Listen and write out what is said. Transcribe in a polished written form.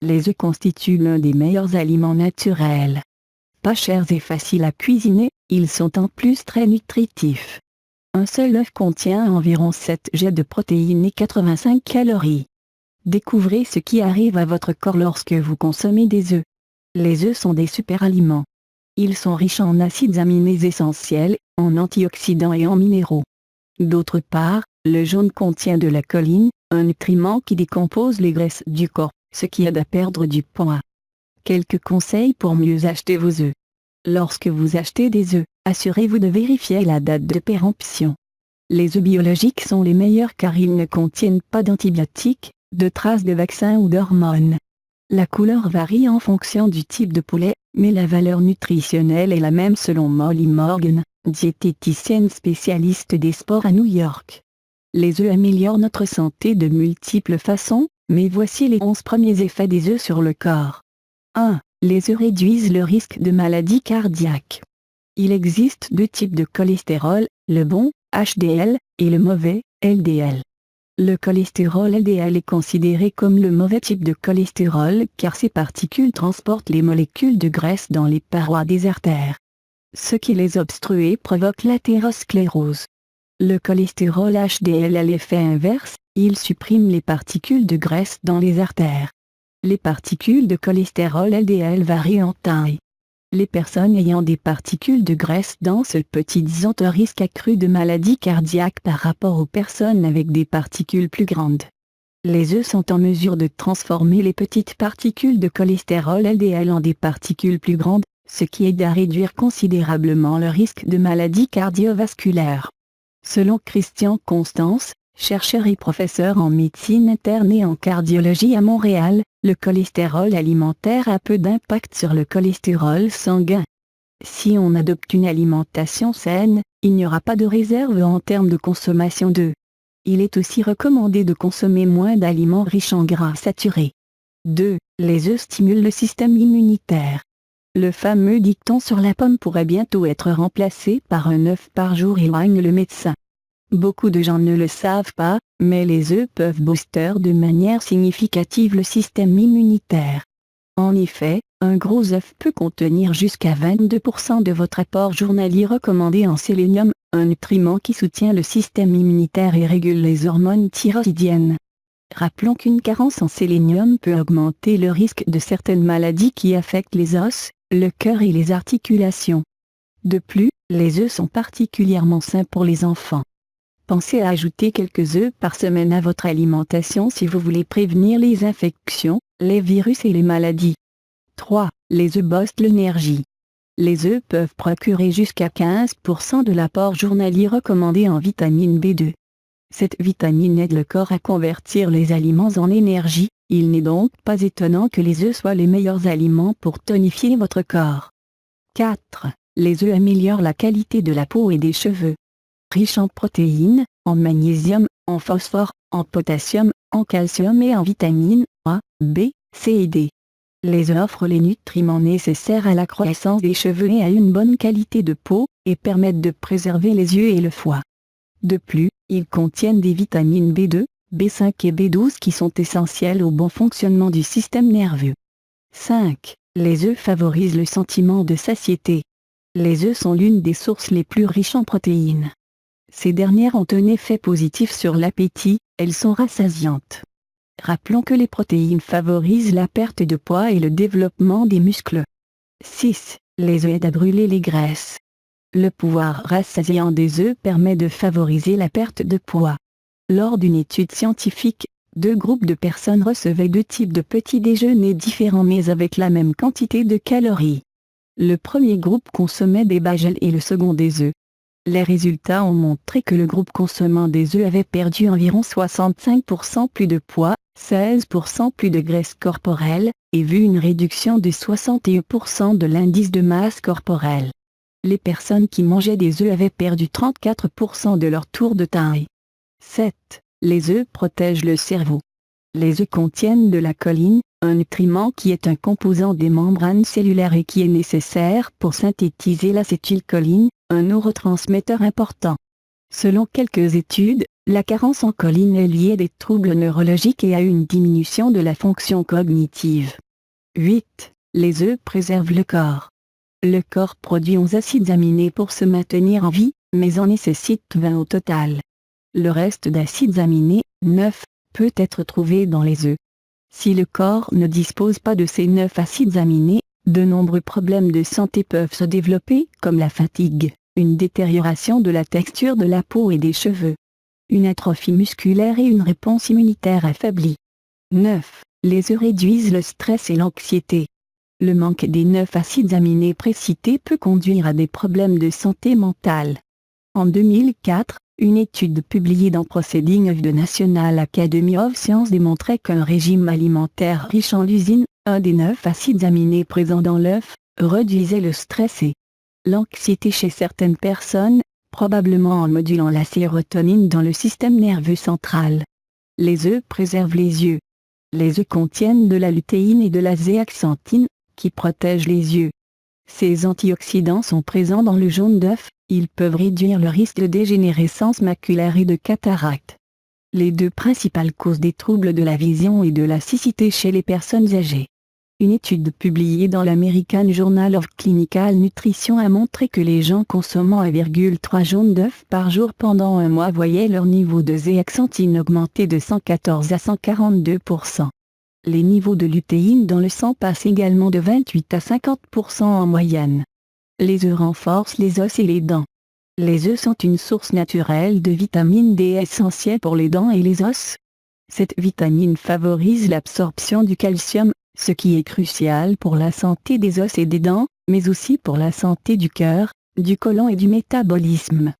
Les œufs constituent l'un des meilleurs aliments naturels. Pas chers et faciles à cuisiner, ils sont en plus très nutritifs. Un seul œuf contient environ 7 jets de protéines et 85 calories. Découvrez ce qui arrive à votre corps lorsque vous consommez des œufs. Les œufs sont des super-aliments. Ils sont riches en acides aminés essentiels, en antioxydants et en minéraux. D'autre part, le jaune contient de la choline, un nutriment qui décompose les graisses du corps, ce qui aide à perdre du poids. Quelques conseils pour mieux acheter vos œufs. Lorsque vous achetez des œufs, assurez-vous de vérifier la date de péremption. Les œufs biologiques sont les meilleurs car ils ne contiennent pas d'antibiotiques, de traces de vaccins ou d'hormones. La couleur varie en fonction du type de poulet, mais la valeur nutritionnelle est la même selon Molly Morgan, diététicienne spécialiste des sports à New York. Les œufs améliorent notre santé de multiples façons, mais voici les 11 premiers effets des œufs sur le corps. 1. Les œufs réduisent le risque de maladie cardiaque. Il existe deux types de cholestérol, le bon, HDL, et le mauvais, LDL. Le cholestérol LDL est considéré comme le mauvais type de cholestérol car ces particules transportent les molécules de graisse dans les parois des artères. Ce qui les obstrue provoque l'athérosclérose. Le cholestérol HDL a l'effet inverse, il supprime les particules de graisse dans les artères. Les particules de cholestérol LDL varient en taille. Les personnes ayant des particules de graisse denses petites ont un risque accru de maladie cardiaque par rapport aux personnes avec des particules plus grandes. Les œufs sont en mesure de transformer les petites particules de cholestérol LDL en des particules plus grandes, ce qui aide à réduire considérablement le risque de maladie cardiovasculaire. Selon Christian Constance, chercheur et professeur en médecine interne et en cardiologie à Montréal, le cholestérol alimentaire a peu d'impact sur le cholestérol sanguin. Si on adopte une alimentation saine, il n'y aura pas de réserve en termes de consommation d'œufs. Il est aussi recommandé de consommer moins d'aliments riches en gras saturés. 2. Les œufs stimulent le système immunitaire. Le fameux dicton sur la pomme pourrait bientôt être remplacé par un œuf par jour, éloigne le médecin. Beaucoup de gens ne le savent pas, mais les œufs peuvent booster de manière significative le système immunitaire. En effet, un gros œuf peut contenir jusqu'à 22% de votre apport journalier recommandé en sélénium, un nutriment qui soutient le système immunitaire et régule les hormones thyroïdiennes. Rappelons qu'une carence en sélénium peut augmenter le risque de certaines maladies qui affectent les os, le cœur et les articulations. De plus, les œufs sont particulièrement sains pour les enfants. Pensez à ajouter quelques œufs par semaine à votre alimentation si vous voulez prévenir les infections, les virus et les maladies. 3. Les œufs boostent l'énergie. Les œufs peuvent procurer jusqu'à 15% de l'apport journalier recommandé en vitamine B2. Cette vitamine aide le corps à convertir les aliments en énergie, il n'est donc pas étonnant que les œufs soient les meilleurs aliments pour tonifier votre corps. 4. Les œufs améliorent la qualité de la peau et des cheveux. Riche en protéines, en magnésium, en phosphore, en potassium, en calcium et en vitamines A, B, C et D. Les œufs offrent les nutriments nécessaires à la croissance des cheveux et à une bonne qualité de peau, et permettent de préserver les yeux et le foie. De plus, ils contiennent des vitamines B2, B5 et B12 qui sont essentielles au bon fonctionnement du système nerveux. 5. Les œufs favorisent le sentiment de satiété. Les œufs sont l'une des sources les plus riches en protéines. Ces dernières ont un effet positif sur l'appétit, elles sont rassasiantes. Rappelons que les protéines favorisent la perte de poids et le développement des muscles. 6. Les œufs aident à brûler les graisses. Le pouvoir rassasiant des œufs permet de favoriser la perte de poids. Lors d'une étude scientifique, 2 groupes de personnes recevaient 2 types de petits déjeuners différents mais avec la même quantité de calories. Le premier groupe consommait des bagels et le second des œufs. Les résultats ont montré que le groupe consommant des œufs avait perdu environ 65% plus de poids, 16% plus de graisse corporelle, et vu une réduction de 61% de l'indice de masse corporelle. Les personnes qui mangeaient des œufs avaient perdu 34% de leur tour de taille. 7. Les œufs protègent le cerveau. Les œufs contiennent de la choline, un nutriment qui est un composant des membranes cellulaires et qui est nécessaire pour synthétiser l'acétylcholine, un neurotransmetteur important. Selon quelques études, La carence en choline est liée à des troubles neurologiques et à une diminution de la fonction cognitive. 8. Les œufs préservent le corps. Le corps produit 11 acides aminés pour se maintenir en vie, mais en nécessite 20 au total. Le reste d'acides aminés, 9, peut être trouvé dans les œufs. Si le corps ne dispose pas de ces 9 acides aminés, de nombreux problèmes de santé peuvent se développer, comme la fatigue, une détérioration de la texture de la peau et des cheveux, une atrophie musculaire et une réponse immunitaire affaiblie. 9. Les œufs réduisent le stress et l'anxiété. Le manque des 9 acides aminés précités peut conduire à des problèmes de santé mentale. En 2004, une étude publiée dans Proceedings of the National Academy of Sciences démontrait qu'un régime alimentaire riche en lysine, un des 9 acides aminés présents dans l'œuf, réduisait le stress et l'anxiété chez certaines personnes, probablement en modulant la sérotonine dans le système nerveux central. Les œufs préservent les yeux. Les œufs contiennent de la lutéine et de la zéaxanthine, qui protègent les yeux. Ces antioxydants sont présents dans le jaune d'œuf, ils peuvent réduire le risque de dégénérescence maculaire et de cataracte. Les 2 principales causes des troubles de la vision et de la cécité chez les personnes âgées. Une étude publiée dans l'American Journal of Clinical Nutrition a montré que les gens consommant 1,3 jaunes d'œufs par jour pendant un mois voyaient leur niveau de zéaxanthine augmenter de 114 à 142%. Les niveaux de lutéine dans le sang passent également de 28 à 50% en moyenne. Les œufs renforcent les os et les dents. Les œufs sont une source naturelle de vitamine D essentielle pour les dents et les os. Cette vitamine favorise l'absorption du calcium, ce qui est crucial pour la santé des os et des dents, mais aussi pour la santé du cœur, du côlon et du métabolisme.